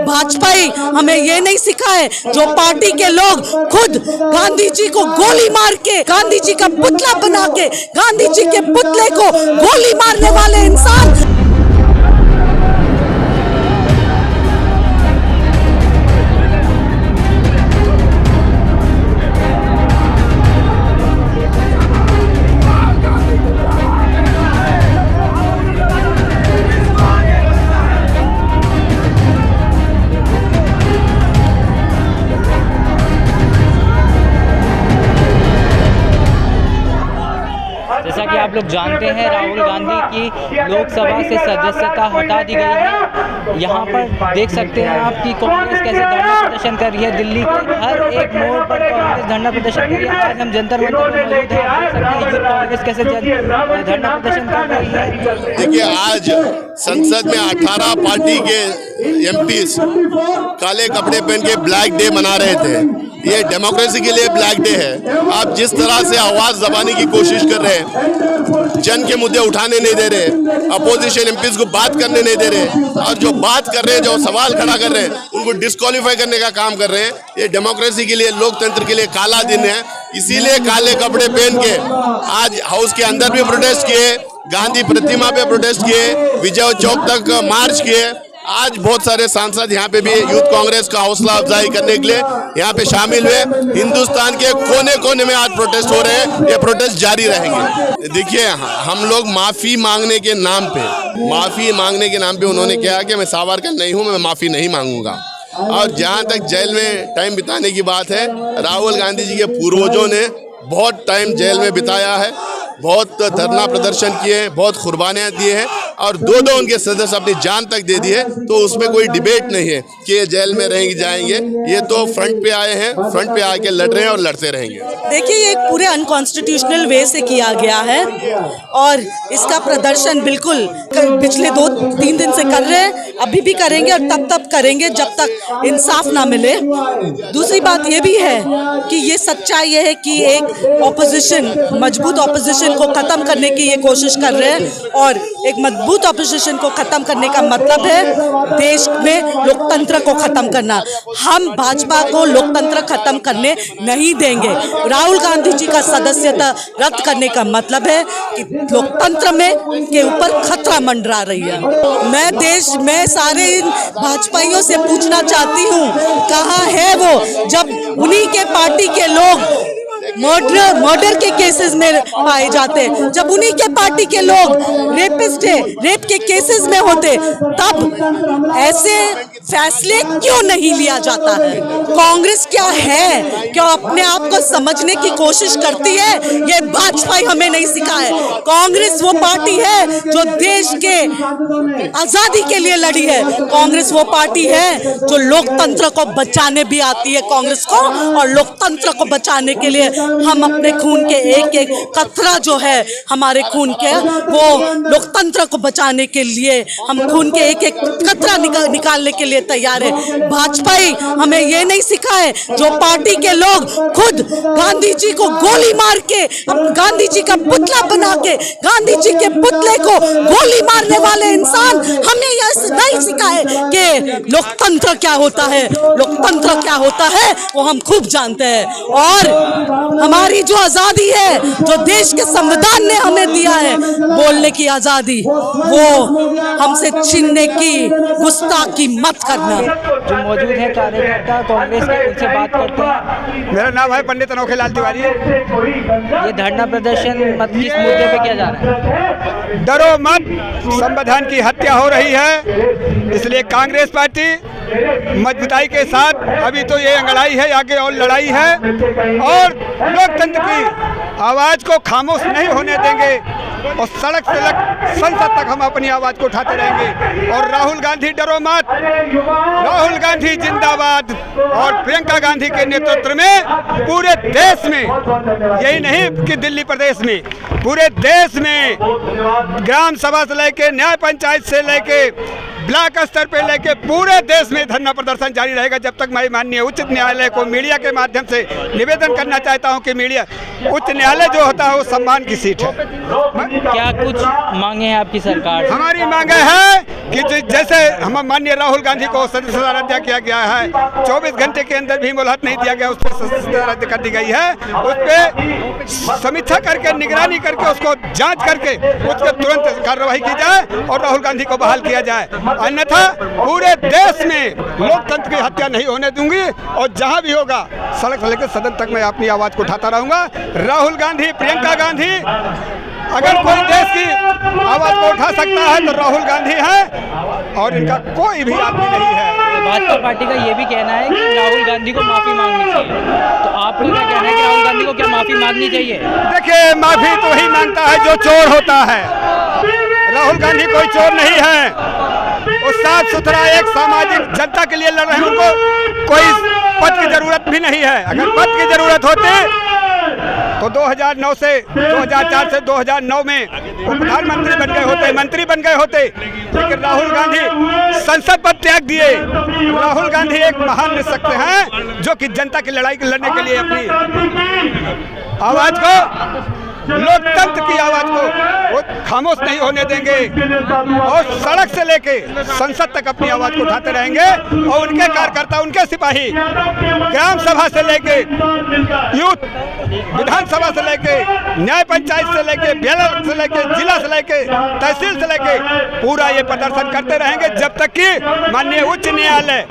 भाजपा ही हमें ये नहीं सिखाए जो पार्टी के लोग खुद गांधी जी को गोली मार के, गांधी जी का पुतला बना के, गांधी जी के पुतले को गोली मारने वाले इंसान। जैसा कि आप लोग जानते हैं, राहुल गांधी की लोकसभा से सदस्यता हटा दी गई है। यहाँ पर देख सकते हैं आप कि कांग्रेस कैसे धरना प्रदर्शन कर रही है। दिल्ली के हर एक मोड़ पर कांग्रेस धरना प्रदर्शन कर रही है। आज हम जंतर मंतर पर मौजूद हैं, आप देख सकते हैं यूथ कांग्रेस कैसे धरना प्रदर्शन कर रही है। देखिए, आज संसद में 18 पार्टी के एमपीज काले कपड़े पहन के ब्लैक डे मना रहे थे। ये डेमोक्रेसी के लिए ब्लैक डे है। आप जिस तरह से आवाज दबाने की कोशिश कर रहे हैं, जन के मुद्दे उठाने नहीं दे रहे, अपोजिशन एमपीज को बात करने नहीं दे रहे, और जो बात कर रहे हैं, जो सवाल खड़ा कर रहे हैं, उनको डिस्क्वालीफाई करने का काम कर रहे हैं। ये डेमोक्रेसी के लिए, लोकतंत्र के लिए काला दिन है। इसीलिए काले कपड़े पहन के आज हाउस के अंदर भी प्रोटेस्ट किए, गांधी प्रतिमा पे प्रोटेस्ट किए, विजय चौक तक मार्च किए। आज बहुत सारे सांसद यहाँ पे भी यूथ कांग्रेस का हौसला अफजाई करने के लिए यहाँ पे शामिल हुए। हिंदुस्तान के कोने कोने में आज प्रोटेस्ट हो रहे हैं। ये प्रोटेस्ट जारी रहेंगे। देखिए, हम लोग माफी मांगने के नाम पे उन्होंने कहा कि मैं सावरकर नहीं हूँ, मैं माफी नहीं मांगूंगा। और जहाँ तक जेल में टाइम बिताने की बात है, राहुल गांधी जी के पूर्वजों ने बहुत टाइम जेल में बिताया है, बहुत धरना प्रदर्शन किए, बहुत कुर्बानियां दिए हैं, और दो उनके सदस्य अपनी जान तक दे दिए। तो उसमें कोई डिबेट नहीं है कि ये जेल में रहेंगे जाएंगे। ये तो फ्रंट पे आए हैं, फ्रंट पे आके लड़ रहे हैं और लड़ते रहेंगे। देखिए, ये पूरे अनकॉन्स्टिट्यूशनल वे से किया गया है और इसका प्रदर्शन बिल्कुल पिछले 2-3 दिन से कर रहे हैं, अभी भी करेंगे और तब करेंगे जब तक इंसाफ ना मिले। दूसरी बात ये भी है कि ये सच्चाई ये है कि एक ऑपोजिशन, मजबूत ऑपोजिशन को खत्म करने की ये कोशिश कर रहे हैं, और एक मजबूत ऑपोजिशन को खत्म करने का मतलब है देश में लोकतंत्र को खत्म करना। हम भाजपा को लोकतंत्र खत्म करने नहीं देंगे। राहुल गांधी जी का सदस्यता रद्द करने का मतलब है कि लोकतंत्र में के ऊपर खतरा मंडरा रही है। मैं देश में सारे भाजपाइयों से पूछना चाहती हूँ, कहाँ है वो जब उन्हीं के पार्टी के लोग मर्डर के केसेस में पाए जाते, जब उन्हीं के पार्टी के लोग रेप के केसेस में होते, तब ऐसे फैसले क्यों नहीं लिया जाता है? कांग्रेस क्या है, क्या अपने आप को समझने की कोशिश करती है? ये भाजपा हमें नहीं सिखाए। कांग्रेस वो पार्टी है जो देश के आजादी के लिए लड़ी है। कांग्रेस वो पार्टी है जो लोकतंत्र को बचाने भी आती है। कांग्रेस को और लोकतंत्र को बचाने के लिए हम अपने खून के एक एक कतरा जो है हमारे खून के, वो लोकतंत्र को बचाने के लिए हम खून के एक एक कतरा निकालने के लिए तैयार है। भाजपा ही हमें ये नहीं सिखाए जो पार्टी के लोग खुद गांधी जी को गोली मार के, गांधी जी का पुतला बना के, गांधी जी के पुतले को गोली मारने वाले इंसान। हमें यह नहीं सिखाए कि लोकतंत्र क्या होता है। लोकतंत्र क्या होता है वो हम खूब जानते हैं, और हमारी जो आजादी है, जो देश के संविधान ने हमें दिया है, बोलने की आजादी, वो हमसे छीनने की गुस्ताखी मत करना। जो मौजूद है कार्यकर्ता कांग्रेस के, उनसे बात करते हैं। मेरा नाम है पंडित अनोखे लाल तिवारी। ये धरना प्रदर्शन किस मुद्दे पे किया जा रहा है? डरो मत, संविधान की हत्या हो रही है, इसलिए कांग्रेस पार्टी मजबूताई के साथ, अभी तो ये अंगड़ाई है, आगे और लड़ाई है, और लोकतंत्र की आवाज को खामोश नहीं होने देंगे, और सड़क से संसद तक हम अपनी आवाज को उठाते रहेंगे। और राहुल गांधी डरो मत, राहुल गांधी जिंदाबाद। और प्रियंका गांधी के नेतृत्व में पूरे देश में, यही नहीं कि दिल्ली प्रदेश में, पूरे देश में ग्राम सभा से लेके न्याय पंचायत से लेके ब्लॉक स्तर पे लेके पूरे देश में धरना प्रदर्शन जारी रहेगा जब तक मैं माननीय उच्च न्यायालय को मीडिया के माध्यम से निवेदन करना चाहता हूं कि मीडिया उच्च न्यायालय जो होता है वो सम्मान की सीट है। क्या कुछ मांगे हैं आपकी सरकार से? हमारी मांगे है कि जैसे हम माननीय राहुल गांधी को सदस्यता रद्द किया गया है, 24 घंटे के अंदर भी मोहलत नहीं दिया गया, उस पर सदस्यता रद्द कर दी गई है, उस पर समीक्षा करके निगरानी करके उसको जांच करके उस पर तुरंत कार्रवाई की जाए और राहुल गांधी को बहाल किया जाए। अन्यथा पूरे देश में लोकतंत्र की हत्या नहीं होने दूंगी और जहां भी होगा सड़क से लेकर सदन तक मैं अपनी आवाज को उठाता रहूंगा। राहुल गांधी, प्रियंका गांधी, अगर कोई देश की आवाज को उठा सकता है तो राहुल गांधी है और इनका कोई भी आदमी नहीं है। भाजपा पार्टी का ये भी कहना है कि राहुल गांधी को माफी मांगनी चाहिए, तो आपको क्या कहना है कि राहुल गांधी को क्या माफी मांगनी चाहिए? देखिए, माफी तो वही मांगता है जो चोर होता है। राहुल गांधी कोई चोर नहीं है, वो साफ सुथरा एक सामाजिक जनता के लिए लड़ रहे हैं, उनको कोई पद की जरूरत भी नहीं है। अगर पद की जरूरत होती तो 2004 से 2009 में वो प्रधानमंत्री बन गए होते, मंत्री बन गए होते, लेकिन राहुल गांधी संसद पद त्याग दिए। राहुल गांधी एक महान निशक्त हैं जो कि जनता की लड़ाई लड़ने के लिए अपनी आवाज को, लोकतंत्र की आवाज को वो खामोश नहीं होने देंगे और सड़क से लेके संसद तक अपनी आवाज को उठाते रहेंगे। और उनके कार्यकर्ता, उनके सिपाही ग्राम सभा से लेके यूथ विधानसभा से लेके न्याय पंचायत से लेके ब्लॉक से लेके जिला से लेके तहसील से लेके पूरा ये प्रदर्शन करते रहेंगे जब तक कि माननीय उच्च न्यायालय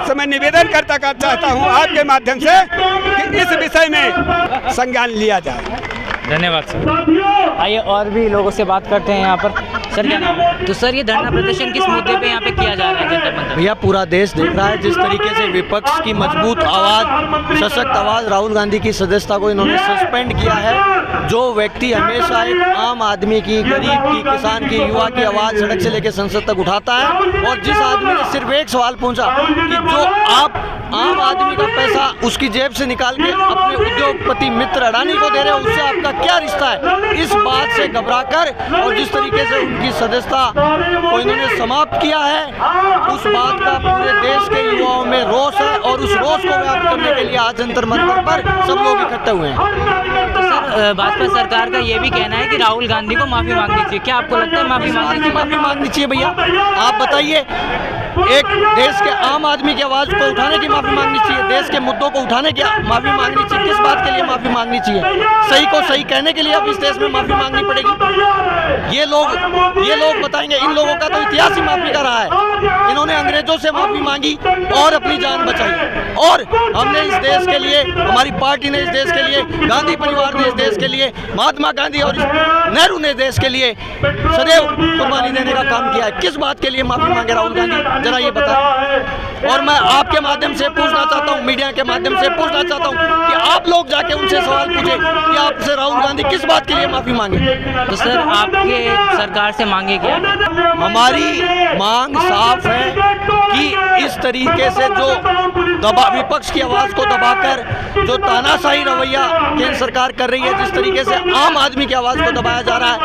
से मैं निवेदन करता चाहता हूँ आपके माध्यम से कि इस विषय में संज्ञान लिया जाए। धन्यवाद सर। आइए और भी लोगों से बात करते हैं यहाँ पर। सर क्या नाम है? तो सर ये धरना प्रदर्शन किस मुद्दे पे यहाँ पे किया जा रहा है जनता मंच? भैया पूरा देश देख रहा है जिस तरीके से विपक्ष की मजबूत आवाज़, सशक्त आवाज़, राहुल गांधी की सदस्यता को इन्होंने सस्पेंड किया है। जो व्यक्ति हमेशा एक आम आदमी की, गरीब की, किसान की, युवा की आवाज़ सड़क से लेकर संसद तक उठाता है और जिस आदमी ने सिर्फ एक सवाल पूछा कि जो आप आम आदमी का पैसा उसकी जेब से निकाल के अपने उद्योगपति मित्र अडानी को दे रहे हो, उससे आपका क्या रिश्ता है, इस बात से घबराकर और जिस तरीके से उनकी सदस्यता को इन्होंने समाप्त किया है, उस बात का पूरे देश के युवाओं में रोष है और उस रोष को व्याप्त करने के लिए आज जंतर मंतर पर सब लोग इकट्ठे हुए हैं। तो सर भाजपा सरकार का ये भी कहना है कि राहुल गांधी को माफी मांगनी चाहिए, क्या आपको लगता है माफी मांगनी चाहिए? भैया आप बताइए, एक देश के आम आदमी की आवाज़ को उठाने की माफ़ी मांगनी चाहिए, देश के मुद्दों को उठाने की माफ़ी मांगनी चाहिए, किस बात के लिए माफ़ी मांगनी चाहिए? सही को सही कहने के लिए अब इस देश में माफ़ी मांगनी पड़ेगी। ये लोग बताएंगे, इन लोगों का तो इतिहास ही माफ़ी का रहा है। इन्होंने अंग्रेजों से माफ़ी मांगी और अपनी जान बचाई और हमने इस देश के लिए, हमारी पार्टी ने इस देश के लिए, गांधी परिवार ने इस देश के लिए, महात्मा गांधी और नेहरू ने देश के लिए सदैव कुर्बानी देने का काम किया है। किस बात के लिए माफ़ी मांगे राहुल गांधी, जरा ये बताएं। और मैं आपके माध्यम से पूछना चाहता हूँ, मीडिया के माध्यम से पूछना चाहता हूँ कि आप लोग जाके उनसे सवाल पूछे कि आपसे राहुल गांधी किस बात के लिए माफ़ी मांगे। तो सर आपके सरकार से मांगे क्या? हमारी मांग साफ है कि इस तरीके से जो विपक्ष की आवाज़ को दबाकर जो तानाशाही रवैया केंद्र सरकार कर रही है, जिस तरीके से आम आदमी की आवाज़ को दबाया जा रहा है,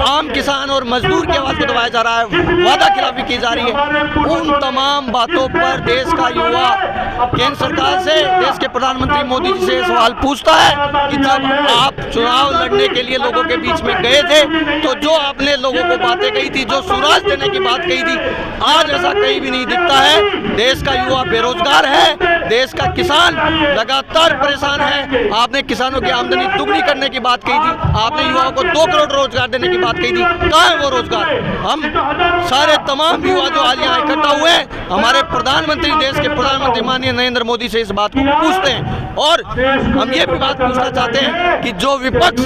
आम किसान और मजदूर की आवाज़ को दबाया जा रहा है, वादा खिलाफी की जा रही है, उन तमाम बातों पर देश का युवा केंद्र सरकार से, देश के प्रधानमंत्री मोदी जी से सवाल पूछता है कि जब आप चुनाव लड़ने के लिए लोगों के बीच में गए थे तो जो आपने लोगों को बातें कही थी, जो सुराज देने की बात कही थी, आज ऐसा कहीं भी नहीं दिखता है। देश का युवा बेरोजगार है, देश का किसान लगातार परेशान है। आपने किसानों की आमदनी दुगनी करने की बात कही थी, आपने युवाओं को 2 करोड़ रोजगार देने की बात कही थी, कहाँ है वो रोजगार? हम सारे तमाम युवा जो आज यहाँ इकट्ठा हुए हैं, हमारे प्रधानमंत्री, देश के प्रधानमंत्री माननीय नरेंद्र मोदी से इस बात को पूछते हैं और हम ये भी बात पूछना चाहते हैं कि जो विपक्ष,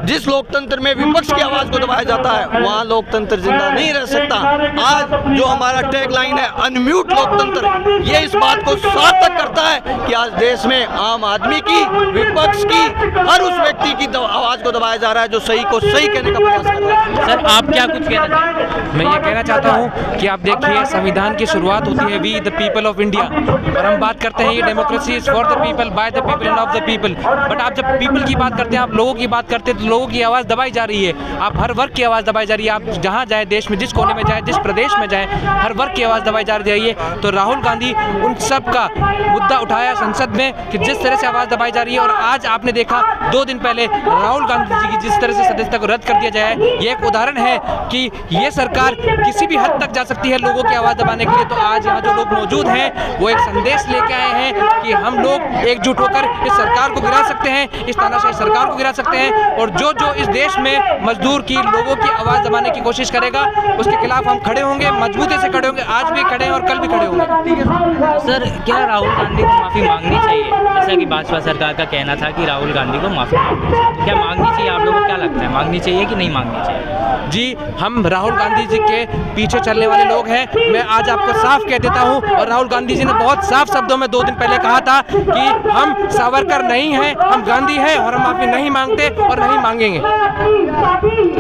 जिस लोकतंत्र में विपक्ष की आवाज को दबाया जाता है, वहाँ लोकतंत्र जिंदा नहीं रह सकता। आज जो हमारा टैगलाइन है अनम्यूट लोकतंत्र, ये इस बात को सार्थक करता है कि आज देश में आम आदमी की, विपक्ष की, हर उस व्यक्ति की आवाज को दबाया जा रहा है जो सही को सही कहने का प्रयास कर रहा है। सर आप क्या कुछ कहना चाहते हैं? मैं ये कहना चाहता हूँ कि आप देखिए, संविधान की शुरुआत होती है we the people of India, और हम बात करते हैं ये democracy democracy is for the people, by the people and of the people. But आप जब पीपल की बात करते हैं, आप लोगों की बात करते हैं, तो लोगों की आवाज़ दबाई जा रही है। आप हर वर्ग की आवाज़ दबाई जा रही है। आप जहाँ जाए देश में, जिस कोने में जाए, जिस प्रदेश में जाए, हर वर्ग की आवाज़ दबाई जा रही है। तो राहुल गांधी उन सब का मुद्दा उठाया संसद में कि जिस तरह से आवाज़ दबाई जा रही है। और आज आपने देखा 2 दिन पहले राहुल गांधी जी की जिस तरह से सदस्यता को रद्द कर दिया जाए, ये एक उदाहरण है कि ये सरकार किसी भी हद तक जा सकती है लोगों की आवाज़ दबाने के लिए। तो आज यहाँ जो लोग मौजूद हैं वो एक संदेश लेके आए हैं कि हम लोग एकजुट होकर इस सरकार को गिरा सकते हैं, इस तानाशाही सरकार को गिरा सकते हैं। और जो इस देश में मजदूर की, लोगों की आवाज़ दबाने की कोशिश करेगा, उसके खिलाफ हम खड़े होंगे, मजबूती से खड़े होंगे। आज भी खड़े हैं और कल भी खड़े होंगे। सर, क्या राहुल गांधी को माफ़ी मांगनी चाहिए? जैसा कि भाजपा सरकार का कहना था कि राहुल गांधी को माफ़ी मांगनी चाहिए, तो क्या मांगनी चाहिए? आप लोगों को क्या लगता है, मांगनी चाहिए कि नहीं मांगनी चाहिए? जी, हम राहुल गांधी जी के पीछे चलने वाले लोग हैं। मैं आज आपको साफ कह देता हूं, और राहुल गांधी जी ने बहुत साफ शब्दों में 2 दिन पहले कहा था कि हम सावरकर नहीं हैं, हम गांधी हैं और हम माफ़ी नहीं मांगते और नहीं मांगेंगे।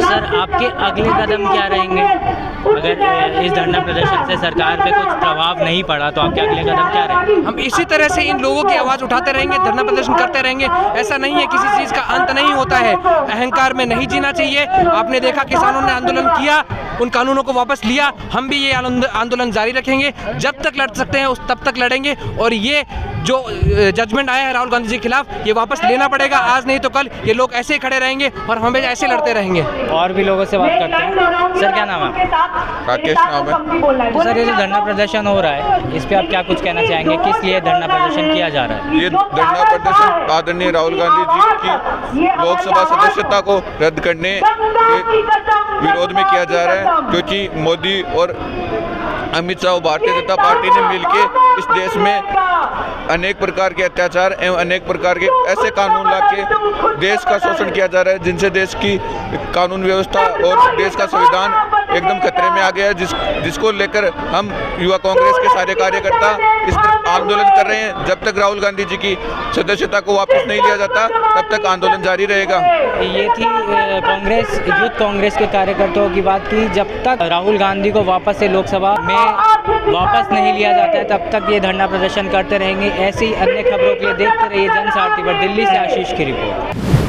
सर, आपके अगले कदम क्या रहेंगे? अगर इस धरना प्रदर्शन से सरकार पे कुछ प्रभाव नहीं पड़ा तो आपके अगले कदम क्या रहेंगे? हम इसी तरह से इन लोगों की आवाज़ उठाते रहेंगे, धरना प्रदर्शन करते रहेंगे। ऐसा नहीं है, किसी चीज़ का अंत नहीं होता है। अहंकार में नहीं जीना चाहिए। आपने देखा किसानों ने आंदोलन किया, उन कानूनों को वापस लिया। हम भी ये आंदोलन जारी रखेंगे, जब तक लड़ सकते हैं तब तक लड़ेंगे। और ये जो जजमेंट आया है राहुल गांधी जी के खिलाफ, ये वापस लेना पड़ेगा। आज नहीं तो कल ये लोग ऐसे ही खड़े रहेंगे और हम ऐसे लड़ते रहेंगे। और भी लोगों से बात करते हैं। सर, क्या नाम है? राकेश नाम है। तो सर, ये जो धरना प्रदर्शन हो रहा है, इस पे आप क्या कुछ कहना चाहेंगे? किस लिए धरना प्रदर्शन किया जा रहा है? ये धरना प्रदर्शन आदरणीय राहुल गांधी जी की लोकसभा सदस्यता को रद्द करने के विरोध में किया जा रहा है, क्योंकि मोदी और अमित शाह भारतीय जनता पार्टी ने मिलकर इस देश में अनेक प्रकार के अत्याचार एवं अनेक प्रकार के ऐसे कानून लाके देश का शोषण किया जा रहा है, जिनसे देश की कानून व्यवस्था और देश का संविधान एकदम खतरे में आ गया है, जिसको लेकर हम युवा कांग्रेस के सारे कार्यकर्ता इस तरह आंदोलन कर रहे हैं। जब तक राहुल गांधी जी की सदस्यता को वापस नहीं लिया जाता, तब तक आंदोलन जारी रहेगा। ये थी कांग्रेस, यूथ कांग्रेस के कार्यकर्ताओं की बात की। जब तक राहुल गांधी को वापस से लोकसभा में वापस नहीं लिया जाता है, तब तक ये धरना प्रदर्शन करते रहेंगे। ऐसी अन्य खबरों के लिए देखते रहिए जनसारथी पर। दिल्ली से आशीष की रिपोर्ट।